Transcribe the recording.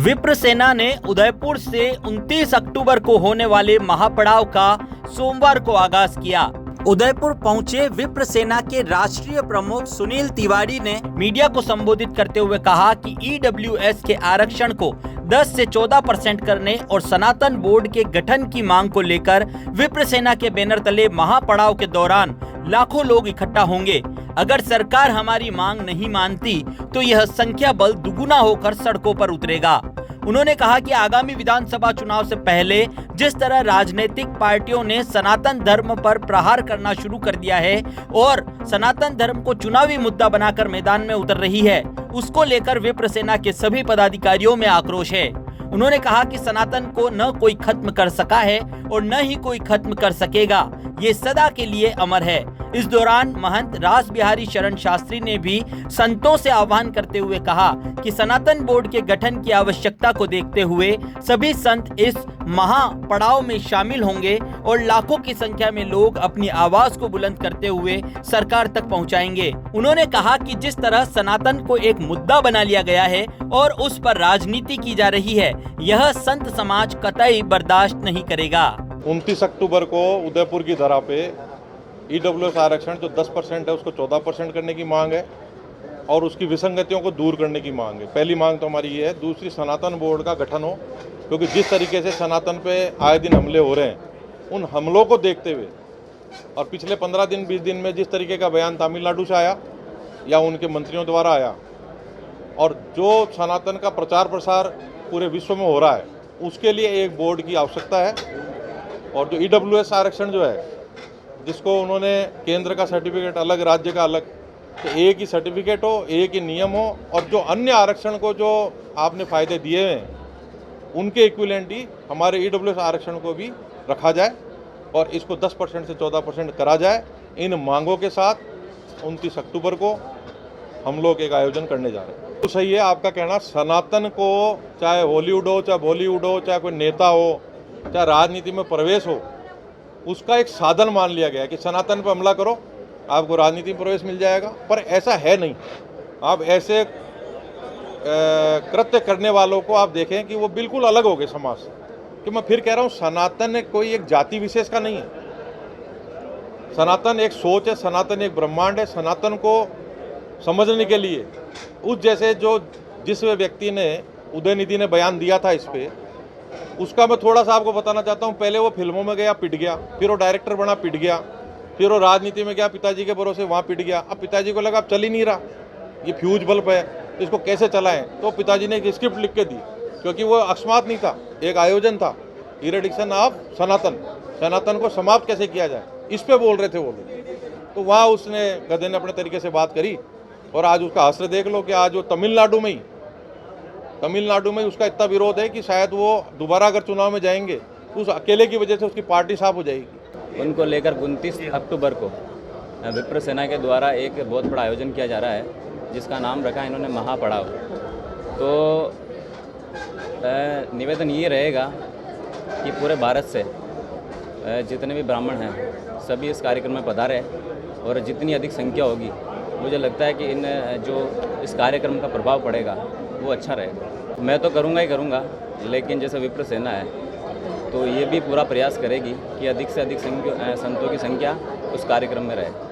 विप्र सेना ने उदयपुर से 29 अक्टूबर को होने वाले महापड़ाव का सोमवार को आगाज किया। उदयपुर पहुंचे विप्र सेना के राष्ट्रीय प्रमुख सुनील तिवारी ने मीडिया को संबोधित करते हुए कहा कि ईडब्ल्यूएस के आरक्षण को 10 से 14% करने और सनातन बोर्ड के गठन की मांग को लेकर विप्र सेना के बैनर तले महापड़ाव के दौरान लाखों लोग इकट्ठा होंगे। अगर सरकार हमारी मांग नहीं मानती तो यह संख्या बल दुगुना होकर सड़कों पर उतरेगा। उन्होंने कहा कि आगामी विधानसभा चुनाव से पहले जिस तरह राजनीतिक पार्टियों ने सनातन धर्म पर प्रहार करना शुरू कर दिया है और सनातन धर्म को चुनावी मुद्दा बनाकर मैदान में उतर रही है, उसको लेकर विप्र सेना के सभी पदाधिकारियों में आक्रोश है। उन्होंने कहा कि सनातन को न कोई खत्म कर सका है और न ही कोई खत्म कर सकेगा, ये सदा के लिए अमर है। इस दौरान महंत रास बिहारी शरण शास्त्री ने भी संतों से आह्वान करते हुए कहा कि सनातन बोर्ड के गठन की आवश्यकता को देखते हुए सभी संत इस महापड़ाव में शामिल होंगे और लाखों की संख्या में लोग अपनी आवाज को बुलंद करते हुए सरकार तक पहुंचाएंगे। उन्होंने कहा कि जिस तरह सनातन को एक मुद्दा बना लिया गया है और उस पर राजनीति की जा रही है, यह संत समाज कतई बर्दाश्त नहीं करेगा। 29 अक्टूबर को उदयपुर की धरा पे ईडब्ल्यूएस आरक्षण जो 10% है उसको 14% करने की मांग है और उसकी विसंगतियों को दूर करने की मांग है। पहली मांग तो हमारी ये है। दूसरी, सनातन बोर्ड का गठन हो, क्योंकि जिस तरीके से सनातन पे आए दिन हमले हो रहे हैं, उन हमलों को देखते हुए और पिछले 15 दिन 20 दिन में जिस तरीके का बयान तमिलनाडु से आया या उनके मंत्रियों द्वारा आया और जो सनातन का प्रचार प्रसार पूरे विश्व में हो रहा है, उसके लिए एक बोर्ड की आवश्यकता है। और जो ईडब्ल्यूएस आरक्षण जो है, जिसको उन्होंने केंद्र का सर्टिफिकेट अलग, राज्य का अलग, तो एक ही सर्टिफिकेट हो, एक ही नियम हो और जो अन्य आरक्षण को जो आपने फ़ायदे दिए हैं उनके इक्विवेलेंट ही हमारे ईडब्ल्यूएस आरक्षण को भी रखा जाए और इसको 10% से 14% करा जाए। इन मांगों के साथ 29 अक्टूबर को हम लोग एक आयोजन करने जा रहे हैं। तो सही है आपका कहना, सनातन को चाहे हॉलीवुड हो, चाहे बॉलीवुड हो, चाहे कोई नेता हो, चाहे राजनीति में प्रवेश हो, उसका एक साधन मान लिया गया है कि सनातन पर हमला करो, आपको राजनीति में प्रवेश मिल जाएगा। पर ऐसा है नहीं। आप ऐसे कृत्य करने वालों को आप देखें कि वो बिल्कुल अलग हो गए समाज से। कि मैं फिर कह रहा हूँ, सनातन कोई एक जाति विशेष का नहीं है। सनातन एक सोच है, सनातन एक ब्रह्मांड है। सनातन को समझने के लिए उस जैसे जिस व्यक्ति ने, उदयनिधि ने बयान दिया था इस पे, उसका मैं थोड़ा सा आपको बताना चाहता हूँ। पहले वो फिल्मों में गया, पिट गया, फिर वो डायरेक्टर बना, पिट गया, फिर वो राजनीति में गया, पिताजी के भरोसे वहाँ पिट गया। अब पिताजी को लगा अब चल ही नहीं रहा, ये फ्यूज बल्ब है, इसको कैसे चलाएं। तो पिताजी ने एक स्क्रिप्ट लिख के दी, क्योंकि वो अकस्मात नहीं था, एक आयोजन था, इरेडिक्शन ऑफ सनातन, सनातन को समाप्त कैसे किया जाए, इस पे बोल रहे थे वो लोग। तो वहाँ उसने, गधे ने अपने तरीके से बात करी और आज उसका असर देख लो कि आज वो तमिलनाडु में उसका इतना विरोध है कि शायद वो दोबारा अगर चुनाव में जाएंगे तो उस अकेले की वजह से उसकी पार्टी साफ हो जाएगी। उनको लेकर 29 अक्टूबर को विप्र सेना के द्वारा एक बहुत बड़ा आयोजन किया जा रहा है, जिसका नाम रखा है इन्होंने महापड़ाव। तो निवेदन ये रहेगा कि पूरे भारत से जितने भी ब्राह्मण हैं सभी इस कार्यक्रम में पधारें और जितनी अधिक संख्या होगी, मुझे लगता है कि इस कार्यक्रम का प्रभाव पड़ेगा वो अच्छा रहेगा। मैं तो करूँगा ही करूँगा, लेकिन जैसे विप्र सेना है तो ये भी पूरा प्रयास करेगी कि अधिक से अधिक संतों की संख्या उस कार्यक्रम में रहे।